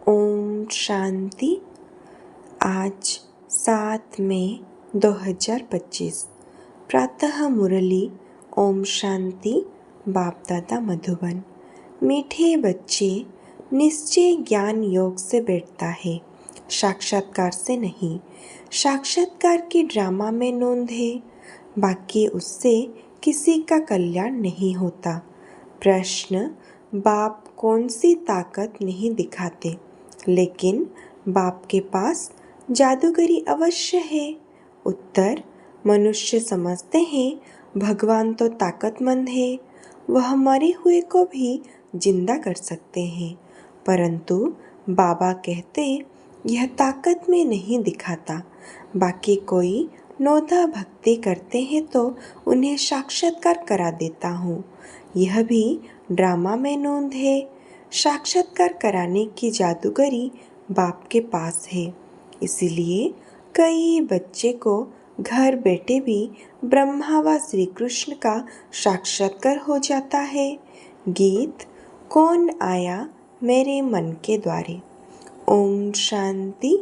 ओम शांति। आज 7 मई 2025 प्रातः मुरली। ओम शांति। बाप दादा मधुबन। मीठे बच्चे, निश्चय ज्ञान योग से बैठता है, साक्षात्कार से नहीं। साक्षात्कार की ड्रामा में नोंद है, बाकी उससे किसी का कल्याण नहीं होता। प्रश्न: बाप कौन सी ताकत नहीं दिखाते, लेकिन बाप के पास जादूगरी अवश्य है। उत्तर: मनुष्य समझते हैं भगवान तो ताकतमंद है, वह मरे हुए को भी जिंदा कर सकते हैं, परंतु बाबा कहते यह ताकत में नहीं दिखाता। बाकी कोई नौधा भक्ति करते हैं तो उन्हें साक्षात्कार करा देता हूँ। यह भी ड्रामा में नोंद है। साक्षात्कार कराने की जादूगरी बाप के पास है, इसीलिए कई बच्चे को घर बैठे भी ब्रह्मा व श्री कृष्ण का साक्षात्कार हो जाता है। गीत: कौन आया मेरे मन के द्वारे। ओम शांति।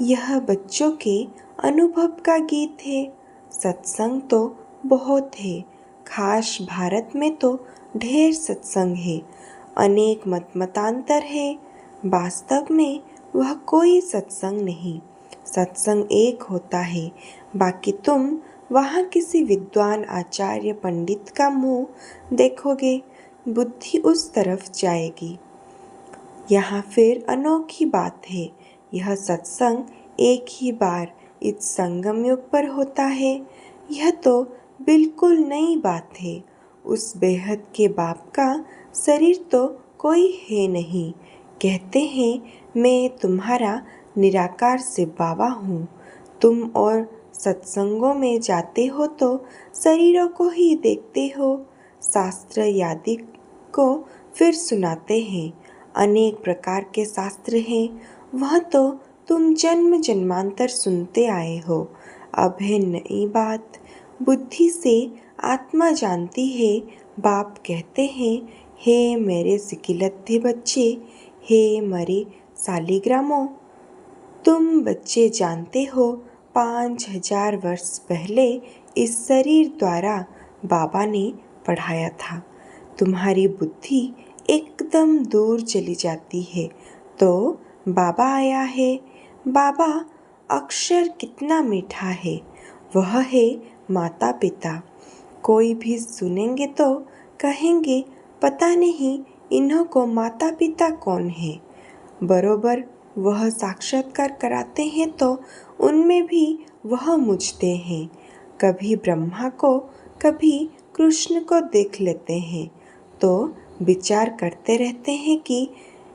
यह बच्चों के अनुभव का गीत है। सत्संग तो बहुत है, खास भारत में तो ढेर सत्संग है, अनेक मतांतर है। वास्तव में वह कोई सत्संग नहीं, सत्संग एक होता है। बाकी तुम वहाँ किसी विद्वान आचार्य पंडित का मुंह देखोगे, बुद्धि उस तरफ जाएगी। यहाँ फिर अनोखी बात है, यह सत्संग एक ही बार इस संगम युग पर होता है। यह तो बिल्कुल नई बात है। उस बेहद के बाप का शरीर तो कोई है नहीं। कहते हैं मैं तुम्हारा निराकार से बाबा हूँ। तुम और सत्संगों में जाते हो तो शरीरों को ही देखते हो। शास्त्र यादि को फिर सुनाते हैं, अनेक प्रकार के शास्त्र हैं, वह तो तुम जन्म जन्मांतर सुनते आए हो। अब है नई बात, बुद्धि से आत्मा जानती है। बाप कहते हैं हे मेरे सिकिलत्थे बच्चे, हे मेरे सालिग्रामों, तुम बच्चे जानते हो 5000 वर्ष पहले इस शरीर द्वारा बाबा ने पढ़ाया था। तुम्हारी बुद्धि एकदम दूर चली जाती है तो बाबा आया है। बाबा अक्षर कितना मीठा है, वह है माता पिता। कोई भी सुनेंगे तो कहेंगे पता नहीं इन्हों को माता पिता कौन है। बरोबर वह साक्षात्कार कराते हैं तो उनमें भी वह मुझते हैं। कभी ब्रह्मा को कभी कृष्ण को देख लेते हैं तो विचार करते रहते हैं कि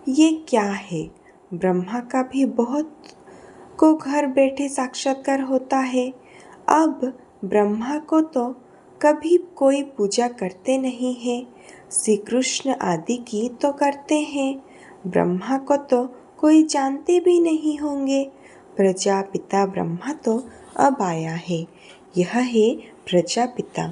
ये क्या है। ब्रह्मा का भी बहुत को घर बैठे साक्षात्कार होता है। अब ब्रह्मा को तो कभी कोई पूजा करते नहीं है, श्री कृष्ण आदि की तो करते हैं। ब्रह्मा को तो कोई जानते भी नहीं होंगे। प्रजापिता ब्रह्मा तो अब आया है, यह है प्रजापिता।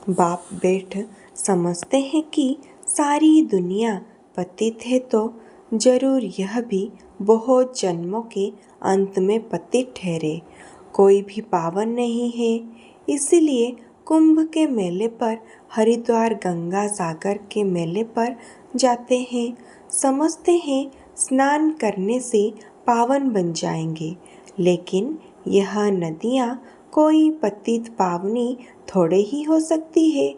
बाप बैठ समझते हैं कि सारी दुनिया पतित है तो जरूर यह भी बहुत जन्मों के अंत में पतित ठहरे। कोई भी पावन नहीं है, इसलिए कुंभ के मेले पर, हरिद्वार गंगा सागर के मेले पर जाते हैं। समझते हैं स्नान करने से पावन बन जाएंगे, लेकिन यह नदियाँ कोई पतित पावनी थोड़े ही हो सकती है।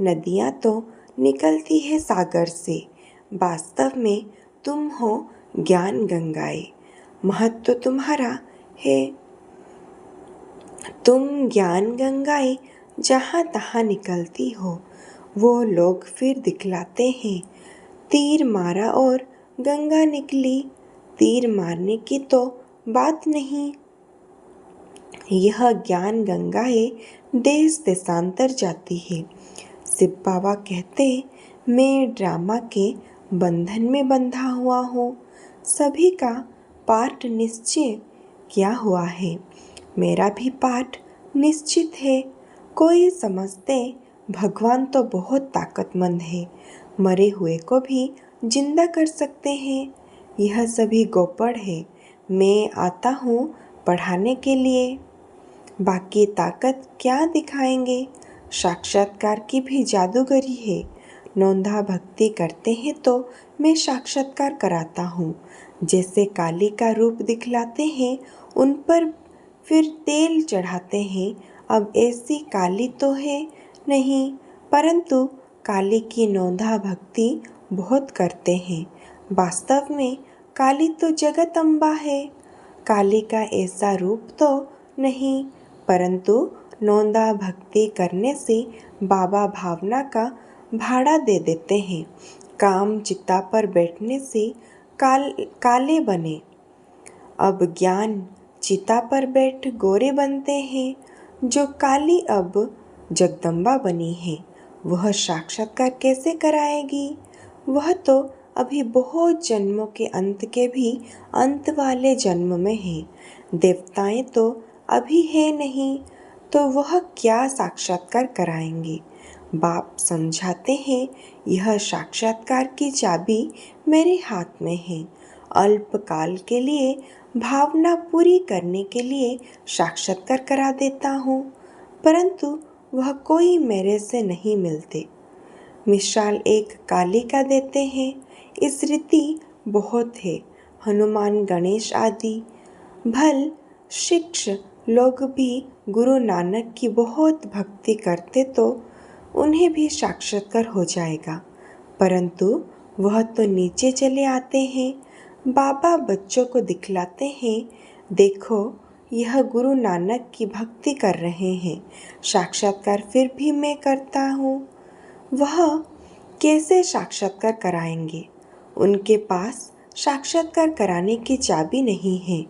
नदियाँ तो निकलती है सागर से। वास्तव में तुम हो ज्ञान गंगाएं, महत्व तुम्हारा है। तुम ज्ञान गंगाएं जहाँ तहाँ निकलती हो, वो लोग फिर दिखलाते हैं तीर मारा और गंगा निकली। तीर मारने की तो बात नहीं। यह ज्ञान गंगाएं देश देशांतर जाती है। शिव बाबा कहते मैं ड्रामा के बंधन में बंधा हुआ हूँ। सभी का पाठ निश्चय किया हुआ है, मेरा भी पाठ निश्चित है। कोई समझते भगवान तो बहुत ताकतमंद है, मरे हुए को भी जिंदा कर सकते हैं। यह सभी गोपड़ है। मैं आता हूँ पढ़ाने के लिए। बाकी ताकत क्या दिखाएंगे? साक्षात्कार की भी जादूगरी है। नौंधा भक्ति करते हैं तो मैं साक्षात्कार कराता हूँ। जैसे काली का रूप दिखलाते हैं, उन पर फिर तेल चढ़ाते हैं। अब ऐसी काली तो है नहीं, परंतु काली की नौंधा भक्ति बहुत करते हैं। वास्तव में काली तो जगत अम्बा है। काली का ऐसा रूप तो नहीं, परंतु नौंधा भक्ति करने से बाबा भावना का भाड़ा दे देते हैं। काम चिता पर बैठने से काले बने। अब ज्ञान चिता पर बैठ गोरे बनते हैं। जो काली अब जगदम्बा बनी है, वह साक्षात्कार कैसे कराएगी? वह तो अभी बहुत जन्मों के अंत के भी अंत वाले जन्म में है। देवताएं तो अभी है नहीं, तो वह क्या साक्षात्कार कराएंगे? बाप समझाते हैं, यह साक्षात्कार की चाबी मेरे हाथ में है। अल्पकाल के लिए भावना पूरी करने के लिए साक्षात्कार करा देता हूँ, परंतु वह कोई मेरे से नहीं मिलते। मिसाल एक काली का देते हैं। इस रीति बहुत है। हनुमान, गणेश आदि भल शिक्ष लोग भी गुरु नानक की बहुत भक्ति करते तो उन्हें भी साक्षात्कार हो जाएगा, परंतु वह तो नीचे चले आते हैं। बाबा बच्चों को दिखलाते हैं, देखो यह गुरु नानक की भक्ति कर रहे हैं, साक्षात्कार फिर भी मैं करता हूँ। वह कैसे साक्षात्कार कराएंगे? उनके पास साक्षात्कार कराने की चाबी नहीं है।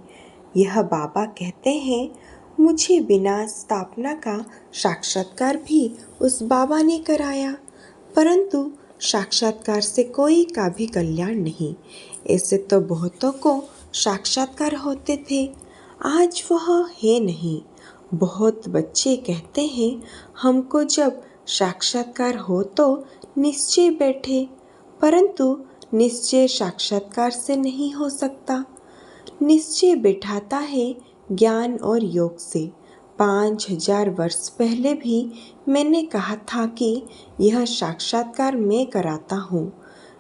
यह बाबा कहते हैं, मुझे बिना स्थापना का साक्षात्कार भी उस बाबा ने कराया, परंतु साक्षात्कार से कोई का भी कल्याण नहीं। ऐसे तो बहुतों को साक्षात्कार होते थे, आज वह है नहीं। बहुत बच्चे कहते हैं, हमको जब साक्षात्कार हो तो निश्चय बैठे, परंतु निश्चय साक्षात्कार से नहीं हो सकता। निश्चय बैठाता है ज्ञान और योग से। 5000 वर्ष पहले भी मैंने कहा था कि यह साक्षात्कार मैं कराता हूँ।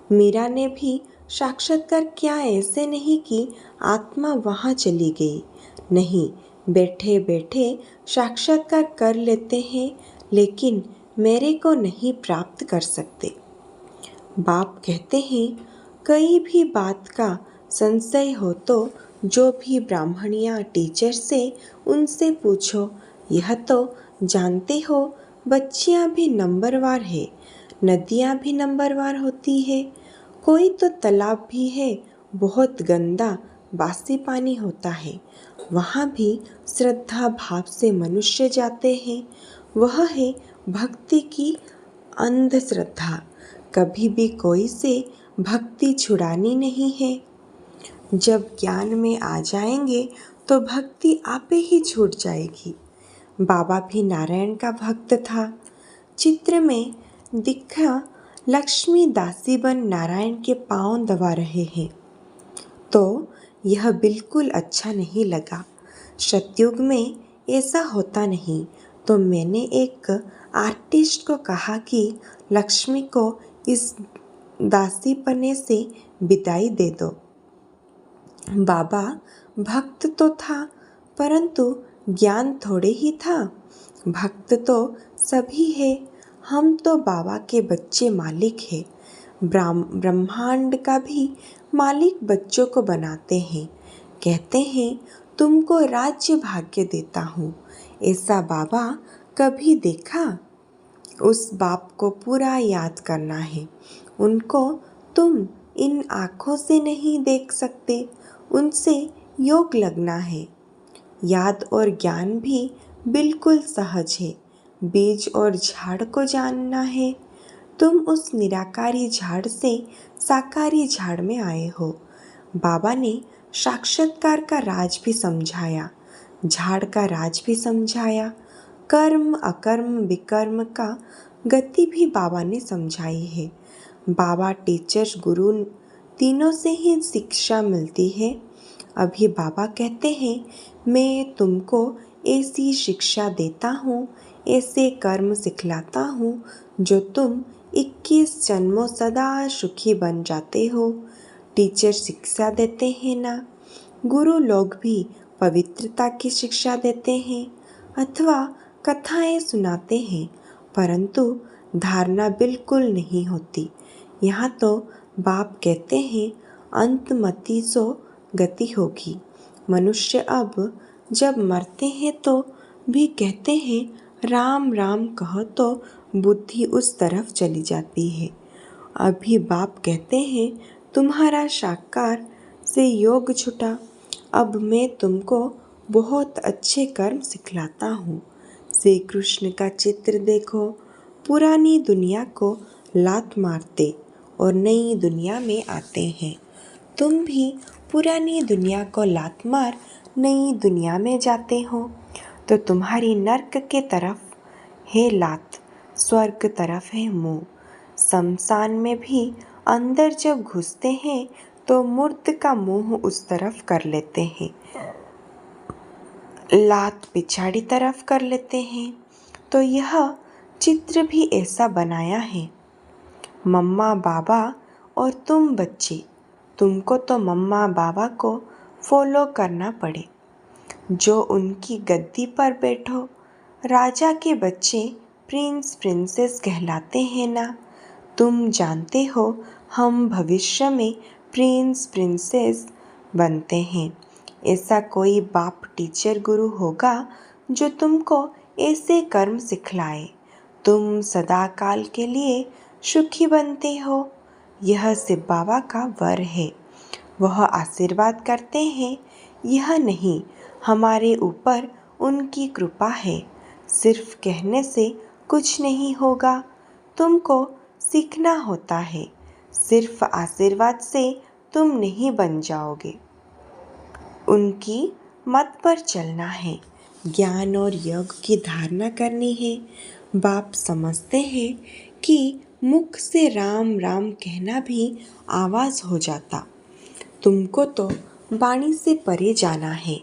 मीरा ने भी साक्षात्कार किया, ऐसे नहीं कि आत्मा वहाँ चली गई। नहीं, बैठे बैठे साक्षात्कार कर लेते हैं, लेकिन मेरे को नहीं प्राप्त कर सकते। बाप कहते हैं, कई भी बात का संशय हो तो जो भी ब्राह्मणिया टीचर से उनसे पूछो। यह तो जानते हो, बच्चियाँ भी नंबरवार है, नदियाँ भी नंबरवार होती है। कोई तो तालाब भी है, बहुत गंदा बासी पानी होता है, वहाँ भी श्रद्धा भाव से मनुष्य जाते हैं। वह है भक्ति की अंधश्रद्धा। कभी भी कोई से भक्ति छुड़ानी नहीं है। जब ज्ञान में आ जाएंगे तो भक्ति आपे ही छूट जाएगी। बाबा भी नारायण का भक्त था। चित्र में दिखा लक्ष्मी दासी बन नारायण के पांव दबा रहे हैं, तो यह बिल्कुल अच्छा नहीं लगा। सतयुग में ऐसा होता नहीं, तो मैंने एक आर्टिस्ट को कहा कि लक्ष्मी को इस दासीपने से विदाई दे दो। बाबा भक्त तो था, परंतु ज्ञान थोड़े ही था। भक्त तो सभी है। हम तो बाबा के बच्चे मालिक हैं। ब्रह्मांड का भी मालिक बच्चों को बनाते हैं। कहते हैं, तुमको राज्य भाग्य देता हूँ। ऐसा बाबा कभी देखा? उस बाप को पूरा याद करना है। उनको तुम इन आँखों से नहीं देख सकते, उनसे योग लगना है। याद और ज्ञान भी बिल्कुल सहज है। बीज और झाड़ को जानना है। तुम उस निराकारी झाड़ से साकारी झाड़ में आए हो। बाबा ने साक्षात्कार का राज भी समझाया, झाड़ का राज भी समझाया, कर्म अकर्म विकर्म का गति भी बाबा ने समझाई है। बाबा टीचर्स गुरु तीनों से ही शिक्षा मिलती है। अभी बाबा कहते हैं, मैं तुमको ऐसी शिक्षा देता हूँ, ऐसे कर्म सिखलाता हूँ जो तुम 21 जन्मों सदा सुखी बन जाते हो। टीचर शिक्षा देते हैं ना, गुरु लोग भी पवित्रता की शिक्षा देते हैं अथवा कथाएं सुनाते हैं, परंतु धारणा बिल्कुल नहीं होती। यहाँ तो बाप कहते हैं, अंतमति सो गति होगी। मनुष्य अब जब मरते हैं तो भी कहते हैं राम राम कहो तो बुद्धि उस तरफ चली जाती है। अभी बाप कहते हैं, तुम्हारा साकार से योग छूटा, अब मैं तुमको बहुत अच्छे कर्म सिखलाता हूँ। श्री कृष्ण का चित्र देखो, पुरानी दुनिया को लात मारते और नई दुनिया में आते हैं। तुम भी पुरानी दुनिया को लात मार नई दुनिया में जाते हो, तो तुम्हारी नर्क के तरफ है लात, स्वर्ग तरफ है मुंह। शमशान में भी अंदर जब घुसते हैं तो मूर्त का मुंह उस तरफ कर लेते हैं, लात पिछाड़ी तरफ कर लेते हैं। तो यह चित्र भी ऐसा बनाया है। मम्मा बाबा और तुम बच्चे, तुमको तो मम्मा बाबा को फॉलो करना पड़े, जो उनकी गद्दी पर बैठो। राजा के बच्चे प्रिंस प्रिंसेस कहलाते हैं ना। तुम जानते हो हम भविष्य में प्रिंस प्रिंसेस बनते हैं। ऐसा कोई बाप टीचर गुरु होगा जो तुमको ऐसे कर्म सिखलाए, तुम सदा काल के लिए सुखी बनते हो। यह शिव बाबा का वर है। वह आशीर्वाद करते हैं, यह नहीं हमारे ऊपर उनकी कृपा है। सिर्फ कहने से कुछ नहीं होगा, तुमको सीखना होता है। सिर्फ आशीर्वाद से तुम नहीं बन जाओगे, उनकी मत पर चलना है, ज्ञान और योग की धारणा करनी है। बाप समझते हैं कि मुख से राम राम कहना भी आवाज़ हो जाता। तुमको तो वाणी से परे जाना है,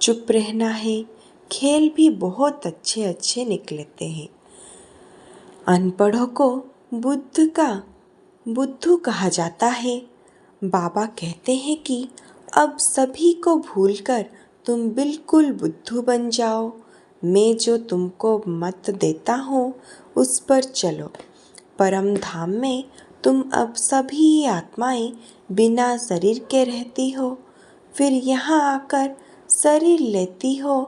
चुप रहना है। खेल भी बहुत अच्छे अच्छे निकलते हैं। अनपढ़ों को बुद्धू कहा जाता है। बाबा कहते हैं कि अब सभी को भूलकर तुम बिल्कुल बुद्धू बन जाओ। मैं जो तुमको मत देता हूँ उस पर चलो। परम धाम में तुम अब सभी आत्माएं बिना शरीर के रहती हो, फिर यहाँ आकर शरीर लेती हो,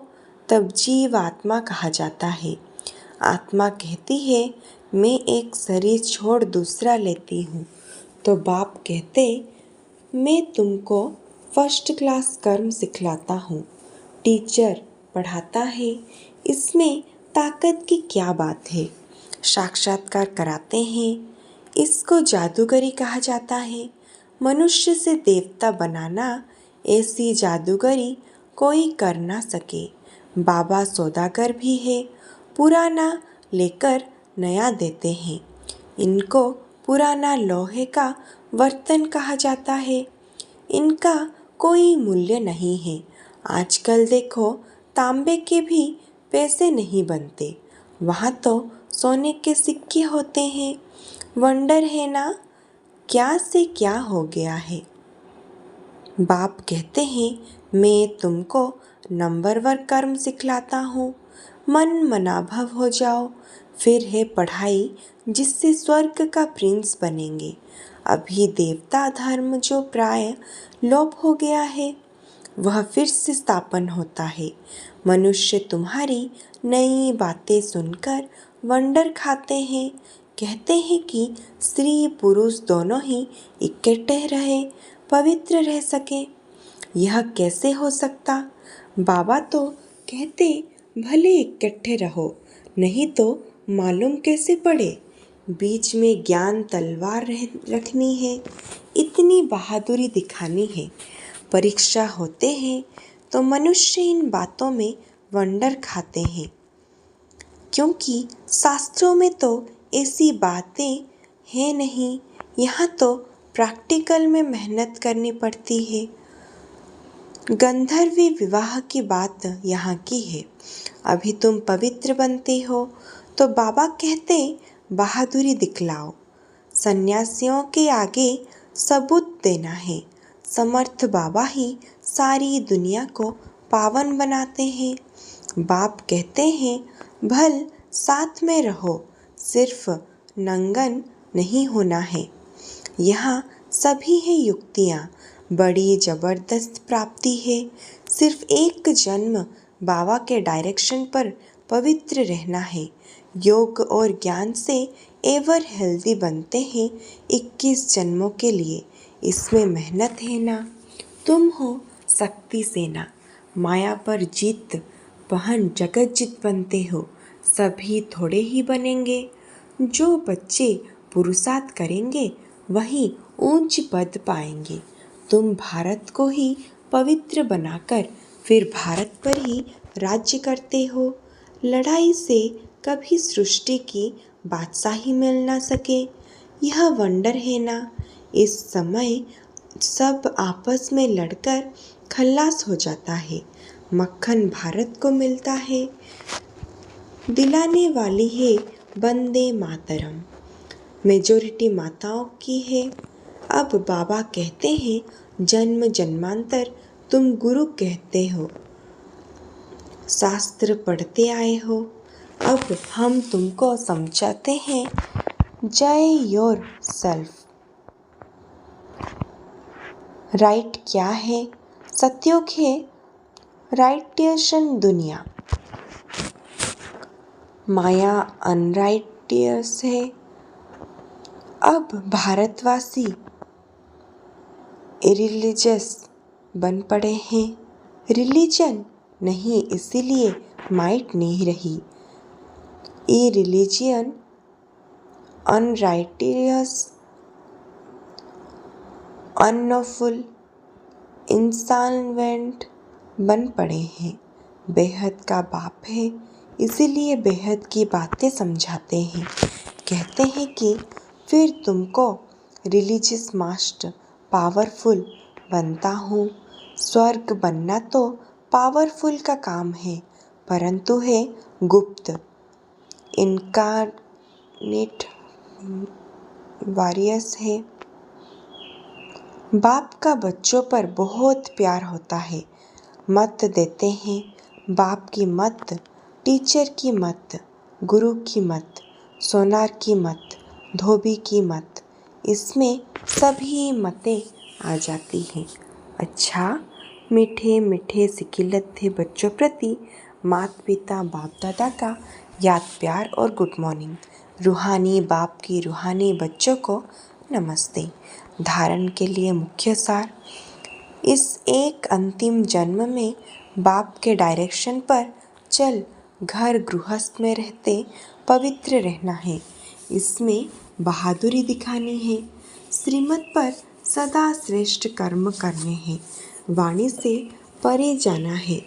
तब जीव आत्मा कहा जाता है। आत्मा कहती है मैं एक शरीर छोड़ दूसरा लेती हूँ, तो बाप कहते मैं तुमको फर्स्ट क्लास कर्म सिखलाता हूँ। टीचर पढ़ाता है, इसमें ताकत की क्या बात है। साक्षात्कार कराते हैं, इसको जादूगरी कहा जाता है। मनुष्य से देवता बनाना, ऐसी जादूगरी कोई कर ना सके। बाबा सौदागर भी है, पुराना लेकर नया देते हैं। इनको पुराना लोहे का बर्तन कहा जाता है, इनका कोई मूल्य नहीं है। आजकल देखो तांबे के भी पैसे नहीं बनते, वहाँ तो सोने के सिक्के होते हैं। वंडर है ना, क्या से क्या हो गया है। बाप कहते हैं मैं तुमको नंबरवर कर्म सिखलाता हूँ, मन मनाभव हो जाओ। फिर है पढ़ाई जिससे स्वर्ग का प्रिंस बनेंगे। अभी देवता धर्म जो प्राय लोप हो गया है, वह फिर से स्थापन होता है। मनुष्य तुम्हारी नई बातें सुनकर वंडर खाते हैं, कहते हैं कि स्त्री पुरुष दोनों ही इकट्ठे रहे, पवित्र रह सके। यह कैसे हो सकता। बाबा तो कहते भले इकट्ठे रहो, नहीं तो मालूम कैसे पड़े। बीच में ज्ञान तलवार रखनी है, इतनी बहादुरी दिखानी है। परीक्षा होते हैं तो मनुष्य इन बातों में वंडर खाते हैं, क्योंकि शास्त्रों में तो ऐसी बातें हैं नहीं। यहाँ तो प्रैक्टिकल में मेहनत करनी पड़ती है। गंधर्वी विवाह की बात यहाँ की है। अभी तुम पवित्र बनते हो तो बाबा कहते बहादुरी दिखलाओ। सन्यासियों के आगे सबूत देना है। समर्थ बाबा ही सारी दुनिया को पावन बनाते हैं। बाप कहते हैं भल साथ में रहो, सिर्फ नंगन नहीं होना है। यहाँ सभी है युक्तियाँ, बड़ी ज़बरदस्त प्राप्ति है। सिर्फ एक जन्म बाबा के डायरेक्शन पर पवित्र रहना है। योग और ज्ञान से एवर हेल्दी बनते हैं 21 जन्मों के लिए। इसमें मेहनत है ना। तुम हो शक्ति सेना, माया पर जीत पहन जगत जीत बनते हो। सभी थोड़े ही बनेंगे। जो बच्चे पुरुषार्थ करेंगे वही ऊंच पद पाएंगे। तुम भारत को ही पवित्र बनाकर फिर भारत पर ही राज्य करते हो। लड़ाई से कभी सृष्टि की बादशाही मिल ना सके, यह वंडर है ना। इस समय सब आपस में लड़कर खल्लास हो जाता है। मक्खन भारत को मिलता है। दिलाने वाली है वंदे मातरम। मेजॉरिटी माताओं की है। अब बाबा कहते हैं जन्म जन्मांतर तुम गुरु कहते हो, शास्त्र पढ़ते आए हो। अब हम तुमको समझाते हैं जय योर सेल्फ। राइट क्या है? सत्योग है। राइटियशन दुनिया, माया अनराइटियस है। अब भारतवासी इरिलीजियस बन पड़े हैं। रिलीजन नहीं, इसीलिए माइट नहीं रही। इरिलीजियन अनराइटियस अनलॉफुल इंसॉल्वेंट बन पड़े हैं। बेहद का बाप है, इसीलिए बेहद की बातें समझाते हैं। कहते हैं कि फिर तुमको रिलीजियस मास्टर पावरफुल बनता हूँ। स्वर्ग बनना तो पावरफुल का काम है, परंतु है गुप्त इनकार्नेट वारियस है। बाप का बच्चों पर बहुत प्यार होता है। मत देते हैं। बाप की मत, टीचर की मत, गुरु की मत, सोनार की मत, धोबी की मत, इसमें सभी मतें आ जाती हैं। अच्छा, मीठे मीठे सिकिलत थे बच्चों प्रति माता पिता बाप दादा का याद प्यार और गुड मॉर्निंग। रूहानी बाप की रूहानी बच्चों को नमस्ते। धारण के लिए मुख्य सार, इस एक अंतिम जन्म में बाप के डायरेक्शन पर चल घर गृहस्थ में रहते पवित्र रहना है। इसमें बहादुरी दिखानी है। श्रीमत पर सदा श्रेष्ठ कर्म करने हैं। वाणी से परे जाना है।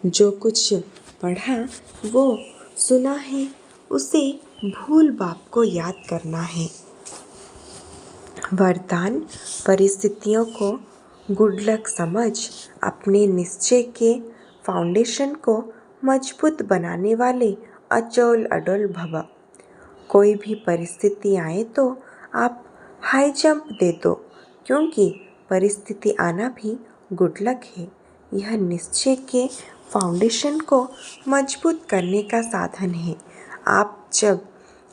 जो कुछ पढ़ा वो सुना है, उसे भूल बाप को याद करना है। वरदान, परिस्थितियों को गुड लक समझ अपने निश्चय के फाउंडेशन को मजबूत बनाने वाले अचोल अडोल भव। कोई भी परिस्थिति आए तो आप हाई जंप दे दो, क्योंकि परिस्थिति आना भी गुड लक है। यह निश्चय के फाउंडेशन को मजबूत करने का साधन है। आप जब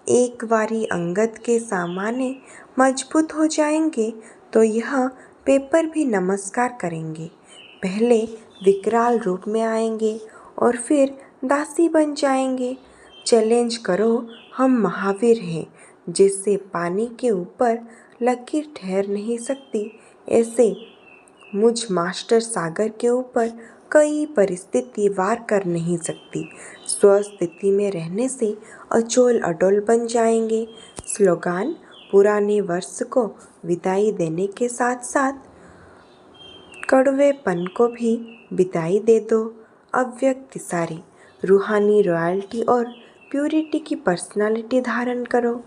एक बारी अंगद के सामने मजबूत हो जाएंगे तो यह पेपर भी नमस्कार करेंगे। पहले विकराल रूप में आएंगे और फिर दासी बन जाएंगे। चैलेंज करो, हम महावीर हैं। जिससे पानी के ऊपर लकीर ठहर नहीं सकती, ऐसे मुझ मास्टर सागर के ऊपर कई परिस्थिति वार कर नहीं सकती। स्वस्थिति में रहने से अचोल अडोल बन जाएंगे। स्लोगान, पुराने वर्ष को विदाई देने के साथ साथ कड़वेपन को भी विदाई दे दो। अव्यक्त सारी रूहानी रॉयल्टी और प्यूरिटी की पर्सनालिटी धारण करो।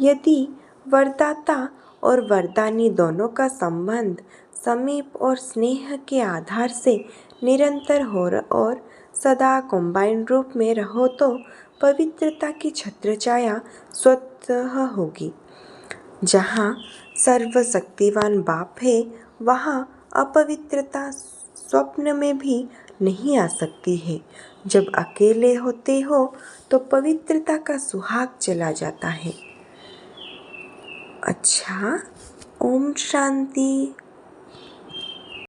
यदि वरदाता और वरदानी दोनों का संबंध समीप और स्नेह के आधार से निरंतर हो और सदा कंबाइंड रूप में रहो तो पवित्रता की छत्रछाया स्वतः होगी। जहाँ सर्वशक्तिवान बाप है वहाँ अपवित्रता स्वप्न में भी नहीं आ सकती है। जब अकेले होते हो तो पवित्रता का सुहाग चला जाता है। अच्छा, ओम शांति।